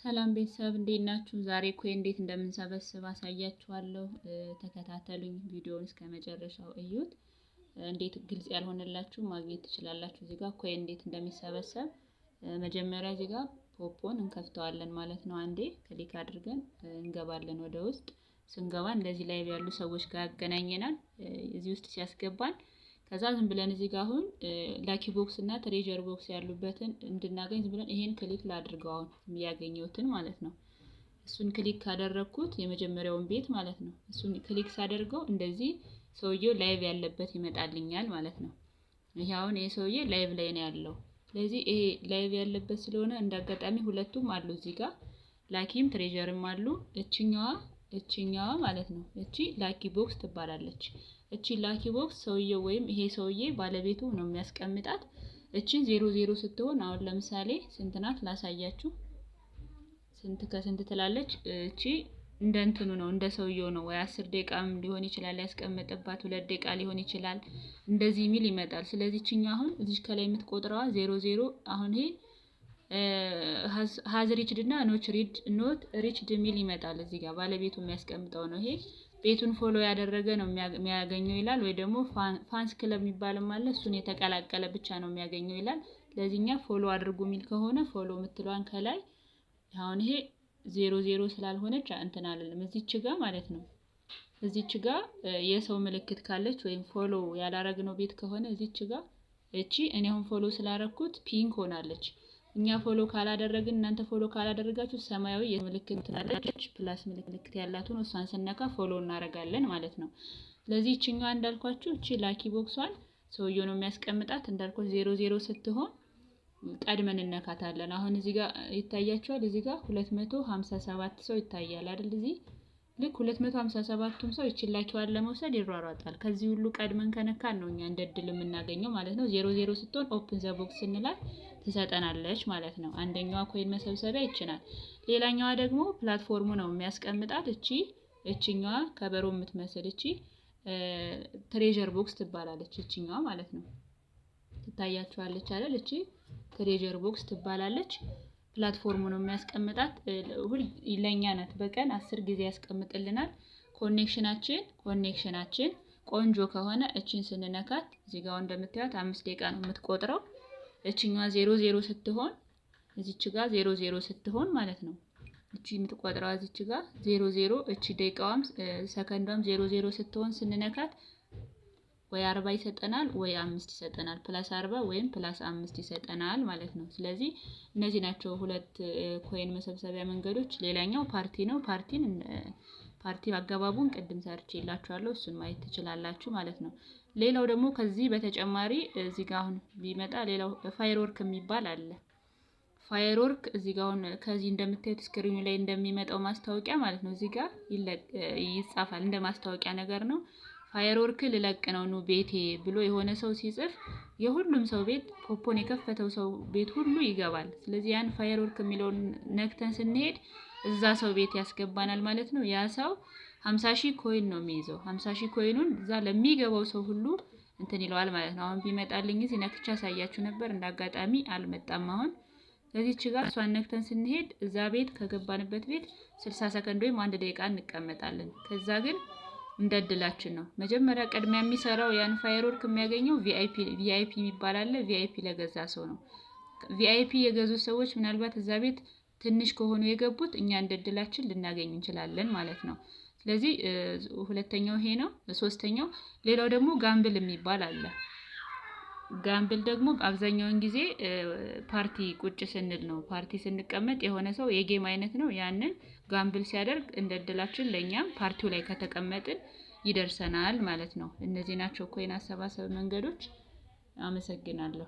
ሰላም ቤተሰብ እንዴት ናችሁ? ዛሬ ኮይን እንዴት እንደምንሰበስብ አሳያችኋለሁ። ተከታተሉኝ፣ ቪዲዮውን እስከ መጨረሻው እዩት። እንዴት ግልጽ ያልሆነላችሁ ማግኘት ትችላላችሁ። እዚህ ጋር ኮይን እንዴት እንደሚሰበሰብ መጀመሪያ እዚህ ጋር ፖፖን እንከፍተዋለን ማለት ነው። አንዴ ክሊክ አድርገን እንገባለን ወደ ውስጥ። ስንገባ እንደዚህ ላይ ያሉ ሰዎች ጋር ያገናኘናል። እዚህ ውስጥ ሲያስገባን ከዛ ዝም ብለን እዚህ ጋር አሁን ላኪ ቦክስ እና ትሬጀር ቦክስ ያሉበትን እንድናገኝ ዝም ብለን ይሄን ክሊክ ላድርገው አሁን የሚያገኘውትን ማለት ነው። እሱን ክሊክ ካደረኩት የመጀመሪያውን ቤት ማለት ነው። እሱን ክሊክ ሳደርገው እንደዚህ ሰውየው ላይቭ ያለበት ይመጣልኛል ማለት ነው። ይሄ አሁን ይሄ ሰውዬ ላይቭ ላይ ነው ያለው። ስለዚህ ይሄ ላይቭ ያለበት ስለሆነ እንዳጋጣሚ ሁለቱም አሉ እዚህ ጋር ላኪም ትሬጀርም አሉ። እቺኛዋ ማለት ነው። እቺ ላኪ ቦክስ ትባላለች። እቺ ላኪ ቦክስ ሰውየው ወይም ይሄ ሰውዬ ባለቤቱ ነው የሚያስቀምጣት። እቺን 00 ስትሆን አሁን ለምሳሌ ስንት ናት ላሳያችሁ። ስንት ከስንት ትላለች? እቺ እንደ እንትኑ ነው እንደ ሰውየው ነው። ወይ 10 ደቂቃም ሊሆን ይችላል ያስቀመጠባት፣ 2 ደቂቃ ሊሆን ይችላል። እንደዚህ ሚል ይመጣል። ስለዚህ እቺኛ አሁን እዚህ ከላይ የምትቆጥረዋ 00 አሁን ይሄ ሃዝ ሪችድ እና ኖት ሪችድ ሚል ይመጣል። እዚህ ጋር ባለቤቱ የሚያስቀምጠው ነው። ይሄ ቤቱን ፎሎ ያደረገ ነው የሚያገኘው ይላል። ወይ ደግሞ ፋንስ ክለብ የሚባልም አለ። እሱን የተቀላቀለ ብቻ ነው የሚያገኘው ይላል። ለዚህኛ ፎሎ አድርጉ የሚል ከሆነ ፎሎ የምትለዋን ከላይ አሁን ይሄ 00 ስላልሆነች እንትን አለለም እዚች ጋር ማለት ነው። እዚች ጋር የሰው ምልክት ካለች ወይም ፎሎ ያላረግነው ቤት ከሆነ እዚች ጋር እቺ እኔ አሁን ፎሎ ስላረኩት ፒንክ ሆናለች። እኛ ፎሎ ካላደረግን እናንተ ፎሎ ካላደረጋችሁ ሰማያዊ የምልክት ትላለች ፕላስ ምልክት ያላቱን እሷን ስነካ ፎሎ እናደርጋለን ማለት ነው። ስለዚህ እቺኛዋ እንዳልኳችሁ እቺ ላኪ ቦክሷን ሰውየው ነው የሚያስቀምጣት። እንዳልኳችሁ 00 ስትሆን ቀድመን እንነካታለን። አሁን እዚህ ጋር ይታያችኋል። እዚህ ጋር 257 ሰው ይታያል አይደል? እዚህ ልክ 257ቱም ሰው እቺን ላኪዋን ለመውሰድ ይሯሯጣል። ከዚህ ሁሉ ቀድመን ከነካን ነው እኛ እንደ እድል የምናገኘው ማለት ነው። 00 ስትሆን ኦፕን ዘ ቦክስ ስንላት ትሰጠናለች ማለት ነው። አንደኛዋ ኮይን መሰብሰቢያ ይችላል። ሌላኛዋ ደግሞ ፕላትፎርሙ ነው የሚያስቀምጣት። እቺኛዋ ከበሮ የምትመስል እቺ ትሬጀር ቦክስ ትባላለች። እቺኛዋ ማለት ነው ትታያችኋለች አይደል? እቺ ትሬጀር ቦክስ ትባላለች። ፕላትፎርሙ ነው የሚያስቀምጣት። ለኛ ናት በቀን 10 ጊዜ ያስቀምጥልናል። ኮኔክሽናችን ቆንጆ ከሆነ እቺን ስንነካት እዚህ ጋር እንደምታዩት 5 ደቂቃ ነው የምትቆጥረው። እቺኛዋ 00 ስትሆን እዚች ጋር 00 ስትሆን ማለት ነው። እቺ የምትቆጥረው እዚች ጋር 00 እቺ ደቂቃዋም ሰከንዷም 00 ስትሆን ስንነካት ወይ 40 ይሰጠናል ወይ 5 ይሰጠናል። ፕላስ 40 ወይም ፕላስ 5 ይሰጠናል ማለት ነው። ስለዚህ እነዚህ ናቸው ሁለት ኮይን መሰብሰቢያ መንገዶች። ሌላኛው ፓርቲ ነው። ፓርቲ አገባቡን ቅድም ሰርቼላችኋለሁ። እሱን ማየት ትችላላችሁ ማለት ነው። ሌላው ደግሞ ከዚህ በተጨማሪ እዚህ ጋር አሁን ቢመጣ ሌላው ፋየርወርክ የሚባል አለ። ፋየርወርክ እዚህ ጋር አሁን ከዚህ እንደምታዩት ስክሪኑ ላይ እንደሚመጣው ማስታወቂያ ማለት ነው። እዚህ ጋር ይጻፋል እንደ ማስታወቂያ ነገር ነው። ፋየርወርክ ልለቅ ነው ኑ ቤቴ ብሎ የሆነ ሰው ሲጽፍ የሁሉም ሰው ቤት ፖፖን የከፈተው ሰው ቤት ሁሉ ይገባል። ስለዚህ ያን ፋየርወርክ የሚለውን ነክተን ስንሄድ እዛ ሰው ቤት ያስገባናል ማለት ነው። ያ ሰው 50,000 ኮይን ነው የሚይዘው። 50,000 ኮይኑን እዛ ለሚገባው ሰው ሁሉ እንትን ይለዋል ማለት ነው። አሁን ቢመጣልኝ እዚህ ነክቻ ያሳያችሁ ነበር፣ እንዳጋጣሚ አልመጣም። አሁን ከዚህች ጋር እሷን ነክተን ስንሄድ እዛ ቤት ከገባንበት ቤት 60 ሰከንድ ወይም 1 ደቂቃ እንቀመጣለን። ከዛ ግን እንደ እድላችን ነው። መጀመሪያ ቅድሚያ የሚሰራው ያን ፋየርወርክ የሚያገኘው ቪአይፒ የሚባል አለ። ቪአይፒ ለገዛ ሰው ነው። ቪአይፒ የገዙ ሰዎች ምናልባት እዛ ቤት ትንሽ ከሆኑ የገቡት እኛ እንደ እድላችን ልናገኝ እንችላለን ማለት ነው። ስለዚህ ሁለተኛው ይሄ ነው። ሶስተኛው ሌላው ደግሞ ጋምብል የሚባል አለ። ጋምብል ደግሞ አብዛኛውን ጊዜ ፓርቲ ቁጭ ስንል ነው። ፓርቲ ስንቀመጥ የሆነ ሰው የጌም አይነት ነው። ያንን ጋምብል ሲያደርግ እንደ እድላችን ለኛም ፓርቲው ላይ ከተቀመጥን ይደርሰናል ማለት ነው። እነዚህ ናቸው ኮይን አሰባሰብ መንገዶች። አመሰግናለሁ።